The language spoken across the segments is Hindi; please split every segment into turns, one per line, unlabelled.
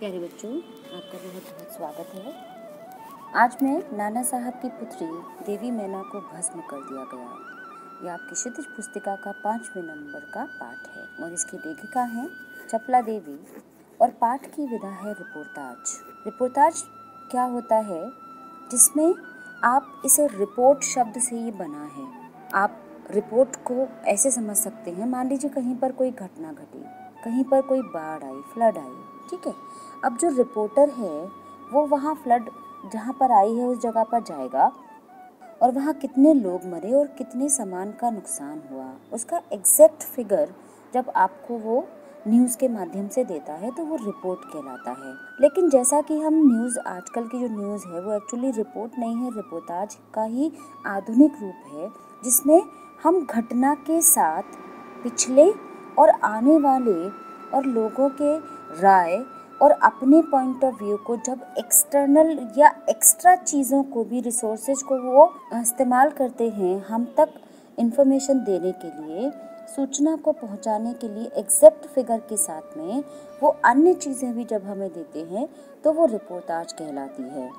प्यारे बच्चों, आपका बहुत बहुत स्वागत है। आज मैं नाना साहब की पुत्री देवी मैना को भस्म कर दिया गया। यह आपकी क्षितिज पुस्तिका का 5वें नंबर का पाठ है और इसकी लेखिका हैं चपला देवी और पाठ की विधा है रिपोर्टाज। रिपोर्टाज क्या होता है, जिसमें आप इसे रिपोर्ट शब्द से ही बना है। आप रिपोर्ट को ऐसे समझ सकते हैं, मान लीजिए कहीं पर कोई घटना घटी, कहीं पर कोई बाढ़ आई, फ्लड आई, ठीक है। अब जो रिपोर्टर है वो वहाँ फ्लड जहाँ पर आई है उस जगह पर जाएगा और वहाँ कितने लोग मरे और कितने सामान का नुकसान हुआ, उसका एग्जैक्ट फिगर जब आपको वो न्यूज़ के माध्यम से देता है तो वो रिपोर्ट कहलाता है। लेकिन जैसा कि हम न्यूज़, आजकल की जो न्यूज़ है वो एक्चुअली रिपोर्ट नहीं है, रिपोर्टाज का ही आधुनिक रूप है, जिसमें हम घटना के साथ पिछले और आने वाले और लोगों के राय और अपने पॉइंट ऑफ व्यू को जब एक्सटर्नल या एक्स्ट्रा चीज़ों को भी, रिसोर्सेज को वो इस्तेमाल करते हैं हम तक इंफॉर्मेशन देने के लिए, सूचना को पहुंचाने के लिए, एग्जैक्ट फिगर के साथ में वो अन्य चीज़ें भी जब हमें देते हैं तो वो रिपोर्टाज कहलाती है।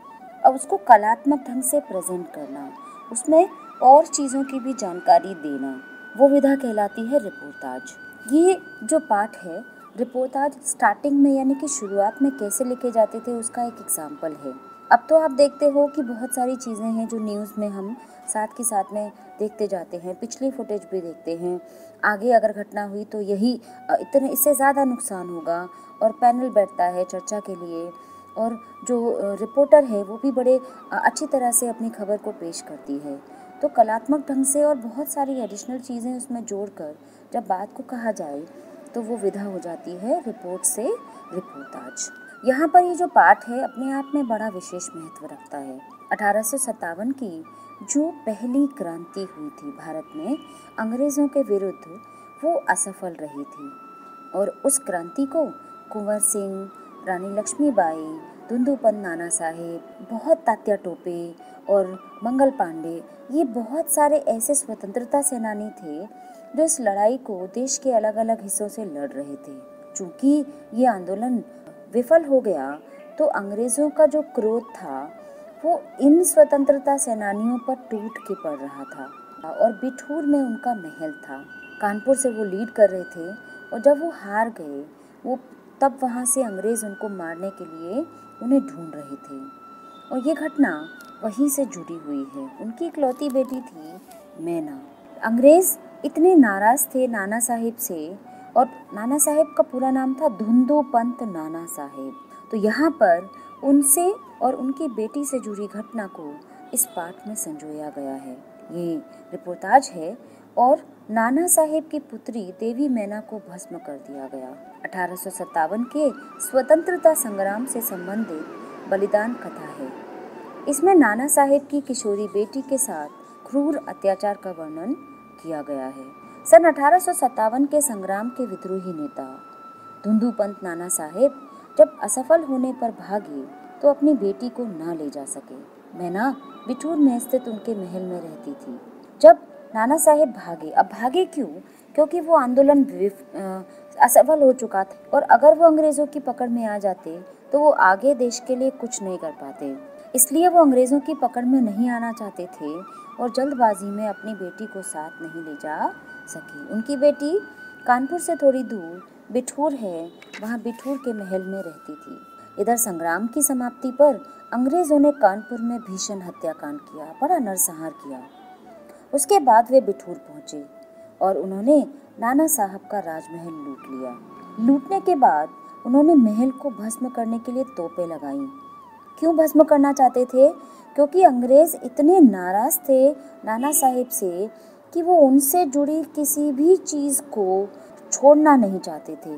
अब उसको कलात्मक ढंग से प्रेजेंट करना, उसमें और चीज़ों की भी जानकारी देना, वो विधा कहलाती है रिपोर्टाज। ये जो पाठ है रिपोर्टाज स्टार्टिंग में यानी कि शुरुआत में कैसे लिखे जाते थे उसका एक एग्जाम्पल है। अब तो आप देखते हो कि बहुत सारी चीज़ें हैं जो न्यूज़ में हम साथ के साथ में देखते जाते हैं, पिछली फुटेज भी देखते हैं, आगे अगर घटना हुई तो यही इतने इससे ज़्यादा नुकसान होगा और पैनल बैठता है चर्चा के लिए और जो रिपोर्टर है वो भी बड़े अच्छी तरह से अपनी खबर को पेश करती है। तो कलात्मक ढंग से और बहुत सारी एडिशनल चीज़ें उसमें जोड़कर जब बात को कहा जाए तो वो विधा हो जाती है रिपोर्ट से रिपोर्टाज। यहाँ पर ये जो पाठ है अपने आप में बड़ा विशेष महत्व रखता है। 1857 की जो पहली क्रांति हुई थी भारत में अंग्रेज़ों के विरुद्ध, वो असफल रही थी और उस क्रांति को कुंवर सिंह, रानी लक्ष्मीबाई, धुंधुपंत नाना साहेब, बहुत तात्या टोपे और मंगल पांडे, ये बहुत सारे ऐसे स्वतंत्रता सेनानी थे जो इस लड़ाई को देश के अलग अलग हिस्सों से लड़ रहे थे। चूँकि ये आंदोलन विफल हो गया तो अंग्रेज़ों का जो क्रोध था वो इन स्वतंत्रता सेनानियों पर टूट के पड़ रहा था और बिठूर में उनका महल था। कानपुर से वो लीड कर रहे थे और जब वो हार गए वो तब वहाँ से अंग्रेज़ उनको मारने के लिए उन्हें ढूंढ रहे थे और ये घटना वहीं से जुड़ी हुई है। उनकी इकलौती बेटी थी मैना। अंग्रेज़ इतने नाराज़ थे नाना साहेब से, और नाना साहेब का पूरा नाम था धुंधुपंत नाना साहेब। तो यहाँ पर उनसे और उनकी बेटी से जुड़ी घटना को इस पाठ में संजोया गया है। ये रिपोर्टाज है और नाना साहेब की पुत्री देवी मैना को भस्म कर दिया गया। 1857 के स्वतंत्रता संग्राम से संबंधित बलिदान कथा है। इसमें नाना साहेब की किशोरी बेटी के साथ क्रूर अत्याचार का वर्णन किया गया है। सन 1857 के संग्राम के विद्रोही नेता धुंधुपंत नाना साहेब जब असफल होने पर भागे तो अपनी बेटी को ना ले जा सके। मैना बिठूर में स्थित उनके महल में रहती थी। जब नाना साहेब भागे, अब भागे क्यों? क्योंकि वो आंदोलन असफल हो चुका था और अगर वो अंग्रेजों की पकड़ में आ जाते तो वो आगे देश के लिए कुछ नहीं कर पाते। इसलिए वो अंग्रेजों की पकड़ में नहीं आना चाहते थे और जल्दबाजी में अपनी बेटी को साथ नहीं ले जा सकी। उनकी बेटी कानपुर से थोड़ी दूर बिठूर है, वहाँ बिठूर के महल में रहती थी। इधर संग्राम की समाप्ति पर अंग्रेजों ने कानपुर में भीषण हत्याकांड किया, बड़ा नरसंहार किया। उसके बाद वे बिठूर पहुंचे और उन्होंने नाना साहब का राजमहल लूट लिया। लूटने के बाद उन्होंने महल को भस्म करने के लिए तोपें लगाईं। क्यों भस्म करना चाहते थे? क्योंकि अंग्रेज इतने नाराज थे नाना साहेब से कि वो उनसे जुड़ी किसी भी चीज़ को छोड़ना नहीं चाहते थे।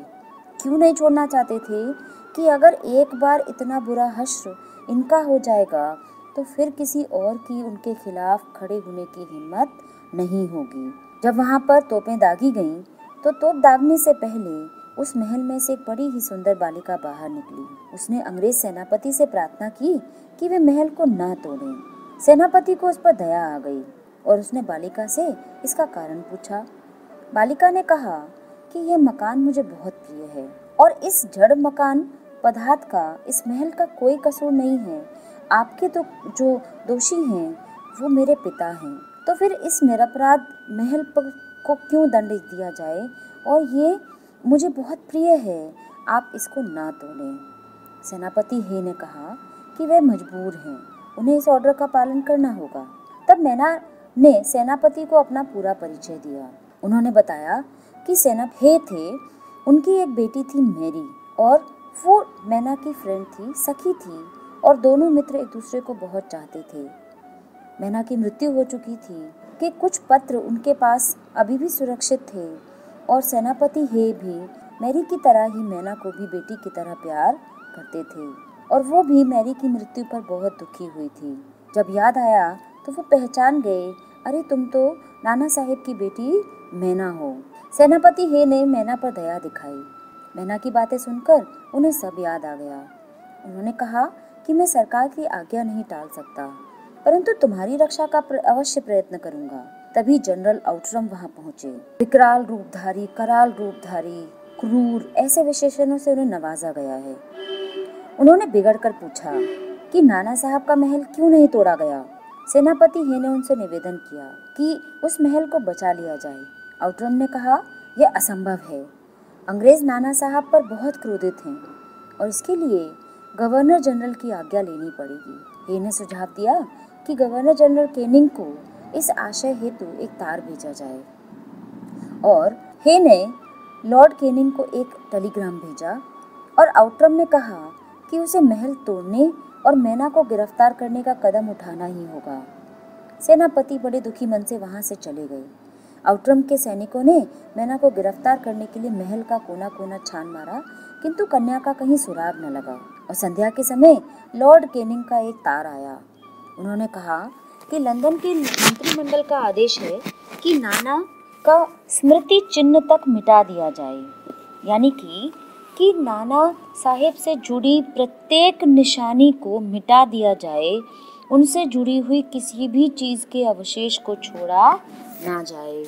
क्यों नहीं छोड़ना चाहते थे? कि अगर एक बार इतना बुरा हश्र इनका हो जाएगा तो फिर किसी और की उनके खिलाफ खड़े होने की हिम्मत नहीं होगी। जब वहाँ पर तोपें दागी गईं तो तोप दागने से पहले उस महल में से एक बड़ी ही सुंदर बालिका बाहर निकली। उसने अंग्रेज सेनापति से प्रार्थना की कि वे महल को ना तोड़ें। सेनापति को उस पर दया आ गई और उसने बालिका से इसका कारण पूछा। बालिका ने कहा कि यह मकान मुझे बहुत प्रिय है और इस जड़ मकान पदार्थ का, इस महल का कोई कसूर नहीं है। आपके तो जो दोषी हैं वो मेरे पिता हैं। तो फिर इस निरपराध महल पर को क्यों दंड दिया जाए, और ये मुझे बहुत प्रिय है, आप इसको ना तोड़ें। सेनापति हे ने कहा कि वे मजबूर हैं, उन्हें इस ऑर्डर का पालन करना होगा। तब मैना ने सेनापति को अपना पूरा परिचय दिया। उन्होंने बताया कि सेनापति हे थे, उनकी एक बेटी थी मैरी, और वो मैना की फ्रेंड थी, सखी थी, और दोनों मित्र एक दूसरे को बहुत चाहते थे। मैना की मृत्यु हो चुकी थी कि कुछ पत्र उनके पास अभी भी सुरक्षित थे, और सेनापति हे भी मैरी की तरह ही मैना को भी बेटी की तरह प्यार करते थे, और वो भी मैरी की मृत्यु पर बहुत दुखी हुई थी। जब याद आया तो वो पहचान गए, अरे तुम तो नाना साहेब की बेटी मैना हो। सेनापति हे ने मैना पर दया दिखाई। मैना की बातें सुनकर उन्हें सब याद आ गया। उन्होंने कहा कि मैं सरकार की आज्ञा नहीं टाल सकता, परंतु तुम्हारी रक्षा का अवश्य प्रयत्न करूंगा। तभी जनरल आउटरम वहां पहुंचे। विकराल रूपधारी, कराल रूपधारी, क्रूर, ऐसे विशेषणों से उन्हें नवाजा गया है। उन्होंने बिगड़ कर पूछा कि नाना साहब का महल क्यों नहीं तोड़ा गया। सेनापति हे ने उनसे निवेदन किया कि उस महल को बचा लिया जाए। आउटरम ने कहा, यह असंभव है। अंग्रेज नाना साहब पर बहुत क्रोधित हैं, और इसके लिए गवर्नर जनरल की आज्ञा लेनी पड़ेगी। हे ने सुझाव दिया कि गवर्नर जनरल केनिंग को इस आशय हेतु एक तार भेजा जाए, और हे ने लॉर्ड केनिंग को एक टेलीग्राम भेजा, और आउटरम ने कहा कि उसे महल तोड़ने और मैना को गिरफ्तार करने का कदम उठाना ही होगा। सेनापति बड़े दुखी मन से वहां से चले गए। आउटरम के सैनिकों ने मैना को गिरफ्तार करने के लिए महल का कोना कोना छान मारा, किंतु कन्या का कहीं सुराग न लगा। और संध्या के समय लॉर्ड केनिंग का एक तार आया। उन्होंने कहा कि लंदन के मंत्रिमंडल का आदेश है कि नाना का स्मृति चिन्ह तक मिटा दिया जाए, यानी कि नाना साहेब से जुड़ी प्रत्येक निशानी को मिटा दिया जाए, उनसे जुड़ी हुई किसी भी चीज़ के अवशेष को छोड़ा ना जाए,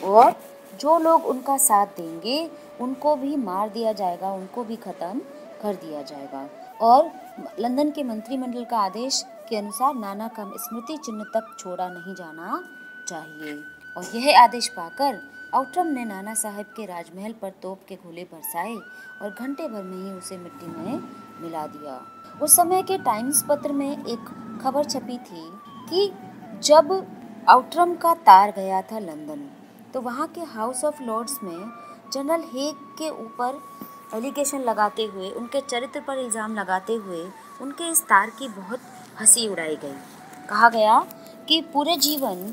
और जो लोग उनका साथ देंगे उनको भी मार दिया जाएगा, उनको भी खत्म कर दिया जाएगा। और लंदन के मंत्रिमंडल का आदेश के अनुसार नाना का स्मृति चिन्ह तक छोड़ा नहीं जाना चाहिए। और यह आदेश पाकर आउटरम ने नाना साहब के राजमहल पर तोप के गोले बरसाए, और घंटे भर में ही उसे मिट्टी में मिला दिया। उस समय के टाइम्स पत्र में एक खबर छपी थी कि जब आउटरम का तार गया था लंदन, तो वहाँ के हाउस ऑफ लॉर्ड्स में जनरल हेग के ऊपर एलिगेशन लगाते हुए, उनके चरित्र पर इल्ज़ाम लगाते हुए उनके इस तार की बहुत हंसी उड़ाई गई। कहा गया कि पूरे जीवन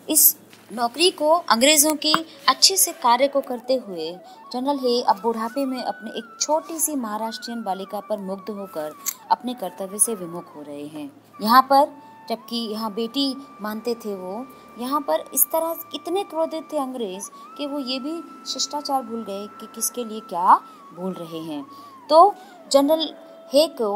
इस नौकरी को, अंग्रेज़ों की अच्छे से कार्य को करते हुए जनरल हे अब बुढ़ापे में अपने एक छोटी सी महाराष्ट्रियन बालिका पर मुग्ध होकर अपने कर्तव्य से विमुख हो रहे हैं। यहाँ पर, जबकि यहाँ बेटी मानते थे वो, यहाँ पर इस तरह इतने क्रोधित थे अंग्रेज़ कि वो ये भी शिष्टाचार भूल गए कि किसके लिए क्या बोल रहे हैं। तो जनरल हे को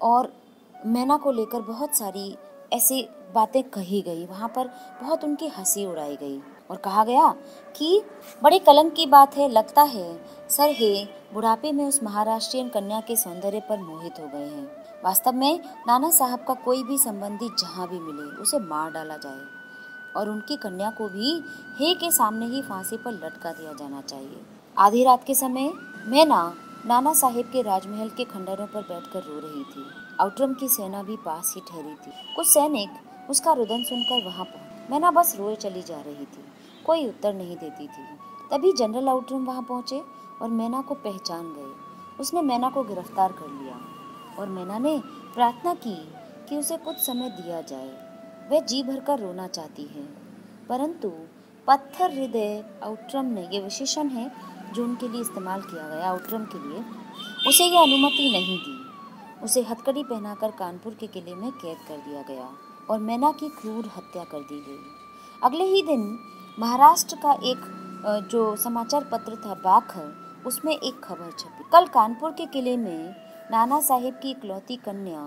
और मैना को लेकर बहुत सारी ऐसी बातें कही गई, वहाँ पर बहुत उनकी हंसी उड़ाई गई, और कहा गया कि बड़े कलंक की बात है, लगता है सर हे बुढ़ापे में उस महाराष्ट्रियन कन्या के सौंदर्य पर मोहित हो गए हैं। वास्तव में नाना साहब का कोई भी संबंधी जहाँ भी मिले उसे मार डाला जाए, और उनकी कन्या को भी हे के सामने ही फांसी पर लटका दिया जाना चाहिए। आधी रात के समय मैना नाना साहेब के राजमहल के खंडरों पर बैठकर रो रही थी। आउटरम की सेना भी पास ही ठहरी थी। कुछ सैनिक उसका रुदन सुनकर वहां पहुंचे। मैना बस रोए चली जा रही थी, कोई उत्तर नहीं देती थी। तभी जनरल आउटरम वहां पहुंचे और मैना को पहचान गए। उसने मैना को गिरफ्तार कर लिया, और मैना ने प्रार्थना की कि उसे कुछ समय दिया जाए। वह जी भरकर रोना चाहती है, परंतु पत्थर हृदय आउटरम ने, ये विशेषण है जो उनके लिए इस्तेमाल किया गया आउटरम के लिए, उसे यह अनुमति नहीं दी। उसे हथकड़ी पहनाकर कानपुर के किले में कैद कर दिया गया और मैना की क्रूर हत्या कर दी गई। अगले ही दिन महाराष्ट्र का एक जो समाचार पत्र था बाखर, उसमें एक खबर छपी। कल कानपुर के किले में नाना साहेब की इकलौती कन्या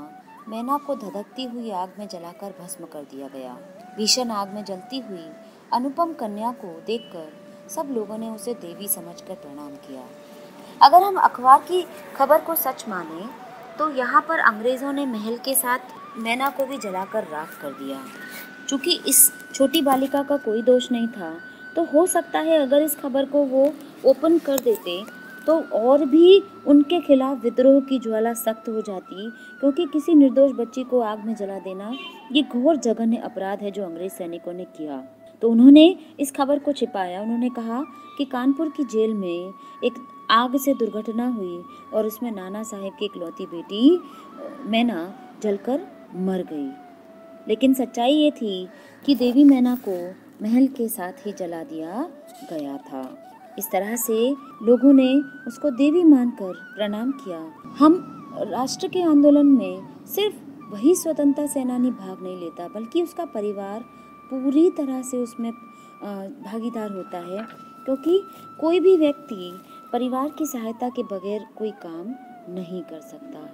मैना को धधकती हुई आग में जलाकर भस्म कर दिया गया। भीषण आग में जलती हुई अनुपम कन्या को देखकर सब लोगों ने उसे देवी समझकर प्रणाम किया। अगर हम अखबार की खबर को सच माने तो यहाँ पर अंग्रेज़ों ने महल के साथ मैना को भी जलाकर राख कर दिया। चूँकि इस छोटी बालिका का कोई दोष नहीं था, तो हो सकता है अगर इस खबर को वो ओपन कर देते तो और भी उनके खिलाफ विद्रोह की ज्वाला सख्त हो जाती, क्योंकि किसी निर्दोष बच्ची को आग में जला देना ये घोर जघन्य अपराध है जो अंग्रेज सैनिकों ने किया। तो उन्होंने इस खबर को छिपाया। उन्होंने कहा कि कानपुर की जेल में एक आग से दुर्घटना हुई और उसमें नाना साहेब की इकलौती बेटी मैना जलकर मर गई। लेकिन सच्चाई ये थी कि देवी मैना को महल के साथ ही जला दिया गया था। इस तरह से लोगों ने उसको देवी मानकर प्रणाम किया। हम राष्ट्र के आंदोलन में सिर्फ वही स्वतंत्रता सेनानी भाग नहीं लेता, बल्कि उसका परिवार पूरी तरह से उसमें भागीदार होता है, क्योंकि कोई भी व्यक्ति परिवार की सहायता के बगैर कोई काम नहीं कर सकता।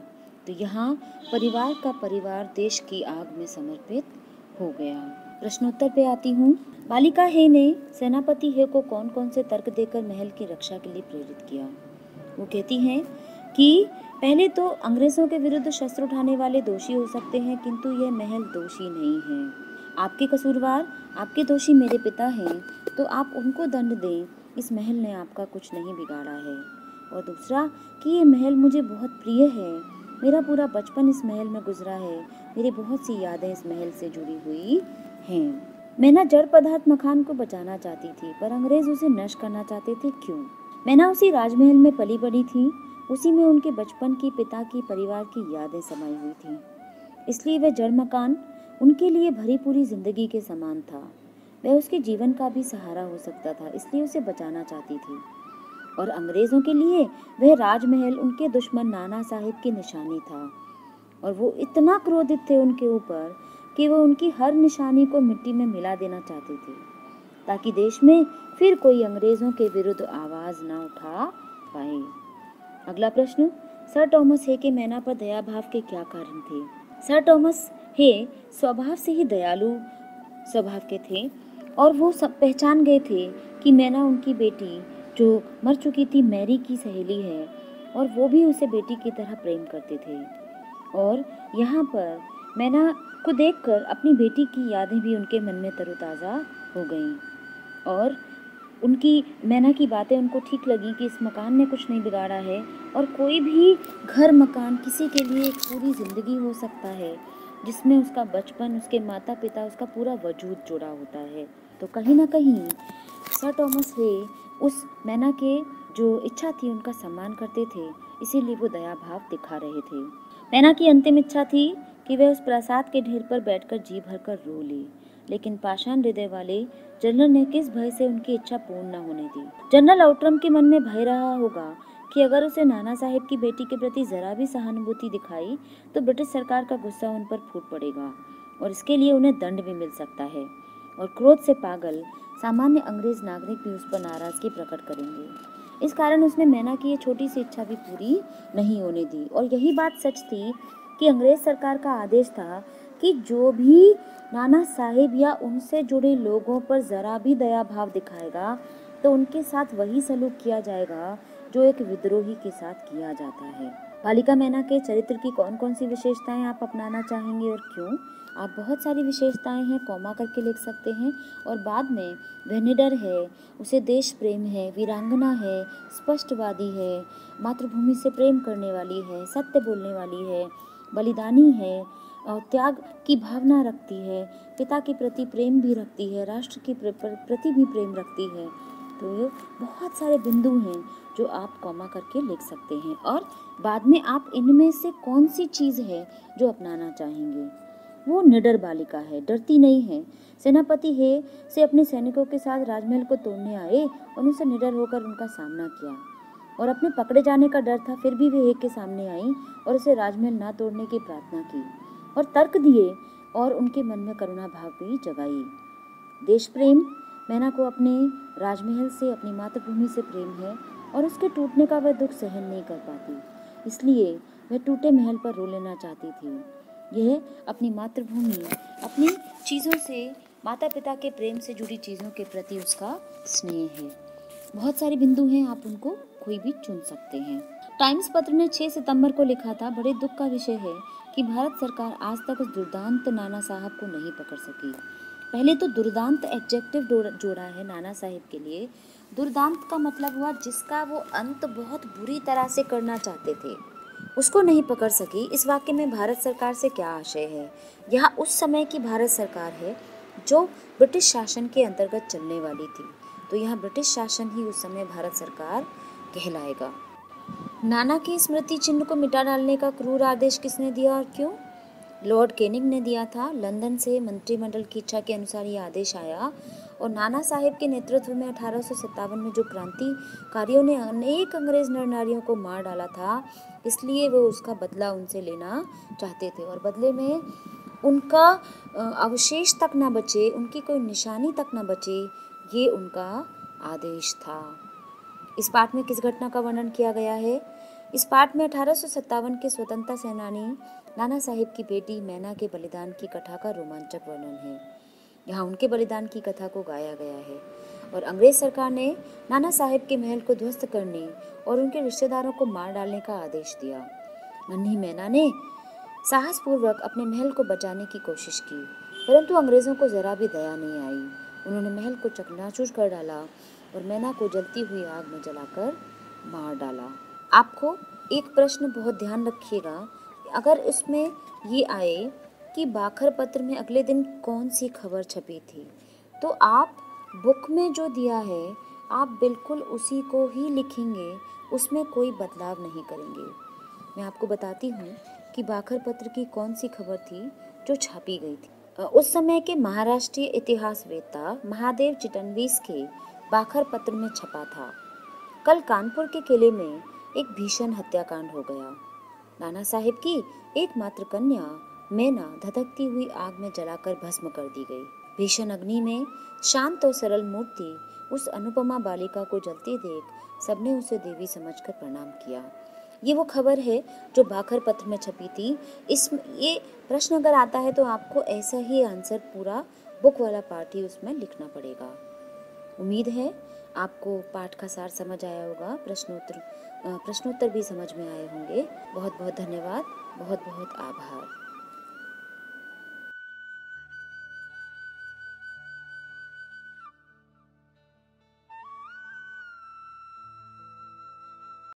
तो यहाँ परिवार का परिवार देश की आग में समर्पित हो गया। प्रश्नोत्तर पे आती हूँ। बालिका हे ने सेनापति हे को कौन कौन से तर्क देकर महल की रक्षा के लिए प्रेरित किया? वो कहती हैं कि पहले तो अंग्रेजों के विरुद्ध शस्त्र उठाने वाले दोषी हो सकते हैं, किंतु यह महल दोषी नहीं है। आपके कसूरवार, आपके दोषी मेरे पिता हैं, तो आप उनको दंड दें। इस महल ने आपका कुछ नहीं बिगाड़ा है। और दूसरा कि ये महल मुझे बहुत प्रिय है। मेरा पूरा बचपन इस महल में गुजरा है। मेरी बहुत सी यादें इस महल से जुड़ी हुई हैं। मैना जड़ पदार्थ मकान को बचाना चाहती थी, पर अंग्रेज उसे नष्ट करना चाहते थे। क्यों? मैना उसी राजमहल में पली बड़ी थी, उसी में उनके बचपन की, पिता की, परिवार की यादें समाई हुई थी। इसलिए वह जड़ मकान उनके लिए भरी पूरी जिंदगी के समान था। वह उसके जीवन का भी सहारा हो सकता था, इसलिए उसे बचाना चाहती थी। और अंग्रेजों के लिए वह राजमहल उनके दुश्मन नाना साहिब की निशानी था, और वो इतना क्रोधित थे उनके ऊपर कि वो उनकी हर निशानी को मिट्टी में मिला देना चाहते थे, ताकि देश में फिर कोई अंग्रेजों के विरुद्ध आवाज ना उठा पाए। अगला प्रश्न, सर थॉमस हे के मैना पर दया भाव के क्या कारण थे? सर थॉमस हे स्वभाव से ही दयालु स्वभाव के थे, और वो सब पहचान गए थे कि मैना उनकी बेटी जो मर चुकी थी मैरी की सहेली है, और वो भी उसे बेटी की तरह प्रेम करते थे। और यहाँ पर मैना को देखकर अपनी बेटी की यादें भी उनके मन में तरोताज़ा हो गईं, और उनकी मैना की बातें उनको ठीक लगी कि इस मकान ने कुछ नहीं बिगाड़ा है, और कोई भी घर मकान किसी के लिए एक पूरी ज़िंदगी हो सकता है, जिसमें उसका बचपन, उसके माता पिता, उसका पूरा वजूद जुड़ा होता है। तो कहीं ना कहीं सर थॉमस हे उस मैना के जो इच्छा थी उनका सम्मान करते थे, इसीलिए वो दया भाव दिखा रहे थे। मैना की अंतिम इच्छा थी कि वह उस प्रासाद के ढेर पर बैठकर जी भरकर रो ले, लेकिन पाषाण हृदय वाले जनरल ने किस भय से उनकी इच्छा पूर्ण न होने दी। जनरल आउट्रम के मन में भय रहा होगा कि अगर उसे नाना साहेब की बेटी के प्रति जरा भी सहानुभूति दिखाई तो ब्रिटिश सरकार का गुस्सा उन पर फूट पड़ेगा, और इसके लिए उन्हें दंड भी मिल सकता है, और क्रोध से पागल सामान्य अंग्रेज नागरिक भी उस पर नाराजगी प्रकट करेंगे। इस कारण उसने मैना की ये छोटी सी इच्छा भी पूरी नहीं होने दी। और यही बात सच थी कि अंग्रेज सरकार का आदेश था कि जो भी नाना साहेब या उनसे जुड़े लोगों पर जरा भी दया भाव दिखाएगा तो उनके साथ वही सलूक किया जाएगा जो एक विद्रोही के साथ किया जाता है। बालिका मैना के चरित्र की कौन कौन सी विशेषताएं आप अपनाना चाहेंगे और क्यों? आप बहुत सारी विशेषताएं हैं कॉमा करके लिख सकते हैं, और बाद में वह निडर है, उसे देश प्रेम है, वीरांगना है, स्पष्टवादी है, मातृभूमि से प्रेम करने वाली है, सत्य बोलने वाली है, बलिदानी है, और त्याग की भावना रखती है, पिता के प्रति प्रेम भी रखती है, राष्ट्र के प्रति भी प्रेम रखती है। तो ये बहुत सारे बिंदु हैं जो आप कॉमा करके लिख सकते हैं, और बाद में आप इनमें से कौन सी चीज़ है जो अपनाना चाहेंगे। वो निडर बालिका है, डरती नहीं है। सेनापति हे से अपने सैनिकों के साथ राजमहल को तोड़ने आए और उनसे निडर होकर उनका सामना किया, और अपने पकड़े जाने का डर था फिर भी वे हे के सामने आई और उसे राजमहल ना तोड़ने की प्रार्थना की और तर्क दिए, और उनके मन में करुणा भाव भी जगाई। देश प्रेम, मैना को अपने राजमहल से, अपनी मातृभूमि से प्रेम है, और उसके टूटने का वह दुख सहन नहीं कर पाती, इसलिए वह टूटे महल पर रो लेना चाहती थी। यह अपनी मातृभूमि, अपनी चीज़ों से, माता पिता के प्रेम से जुड़ी चीज़ों के प्रति उसका स्नेह है। बहुत सारे बिंदु हैं, आप उनको कोई भी चुन सकते हैं। टाइम्स पत्र ने 6 सितंबर को लिखा था, बड़े दुख का विषय है कि भारत सरकार आज तक उस दुर्दांत नाना साहब को नहीं पकड़ सकी। पहले तो दुर्दांत एडजेक्टिव जोड़ा है नाना साहब के लिए। दुर्दांत का मतलब हुआ जिसका वो अंत बहुत बुरी तरह से करना चाहते थे, उसको नहीं पकड़ सकी। इस वाक्य में भारत सरकार से क्या आशय है? यह उस समय की भारत सरकार है जो ब्रिटिश शासन के अंतर्गत चलने वाली थी, तो यह ब्रिटिश शासन ही उस समय भारत सरकार कहलाएगा। नाना के स्मृति चिन्ह को मिटा डालने का क्रूर आदेश किसने दिया और क्यों? लॉर्ड केनिंग ने दिया था। लंदन से मंत्रिमंडल की इच्छा के अनुसार यह आदेश आया और नाना साहेब के नेतृत्व में 1857 में जो क्रांतिकारियों ने अनेक अंग्रेज नर नारियों को मार डाला था, इसलिए वो उसका बदला उनसे लेना चाहते थे और बदले में उनका अवशेष तक न बचे, उनकी कोई निशानी तक न बचे, ये उनका आदेश था। इस पाठ में किस घटना का वर्णन किया गया है? इस पाठ में 1857 के स्वतंत्रता सेनानी नाना साहिब की बेटी मैना के बलिदान की कथा का रोमांचक वर्णन है। यहाँ उनके बलिदान की कथा को गाया गया है और अंग्रेज सरकार ने नाना साहिब के महल को ध्वस्त करने और उनके रिश्तेदारों को मार डालने का आदेश दिया। नन्ही मैना ने साहसपूर्वक अपने महल को बचाने की कोशिश की, परंतु अंग्रेजों को जरा भी दया नहीं आई। उन्होंने महल को चकनाचूर कर डाला और मैना को जलती हुई आग में जलाकर मार डाला। आपको एक प्रश्न बहुत ध्यान रखिएगा, अगर इसमें ये आए कि बाखर पत्र में अगले दिन कौन सी खबर छपी थी, तो आप बुक में जो दिया है आप बिल्कुल उसी को ही लिखेंगे, उसमें कोई बदलाव नहीं करेंगे। मैं आपको बताती हूँ कि बाखर पत्र की कौन सी खबर थी जो छापी गई थी। उस समय के महाराष्ट्रीय इतिहासवेत्ता महादेव चिटनवीस के बाखर पत्र में छपा था, कल कानपुर के किले में एक भीषण हत्याकांड हो गया। नाना साहिब की एकमात्र कन्या मैना धधकती हुई आग में जलाकर भस्म कर दी गई। भीषण अग्नि में शांत और सरल मूर्ति उस अनुपमा बालिका को जलती देख सबने उसे देवी समझकर प्रणाम किया। ये वो खबर है जो बाखर पत्र में छपी थी। ये प्रश्न अगर आता है तो आपको ऐसा ही आंसर पूरा बुक वाला पार्ट ही उसमें लिखना पड़ेगा। उम्मीद है आपको पाठ का सार समझ आया होगा, प्रश्नोत्तर भी समझ में आए होंगे। बहुत बहुत धन्यवाद, बहुत बहुत आभार।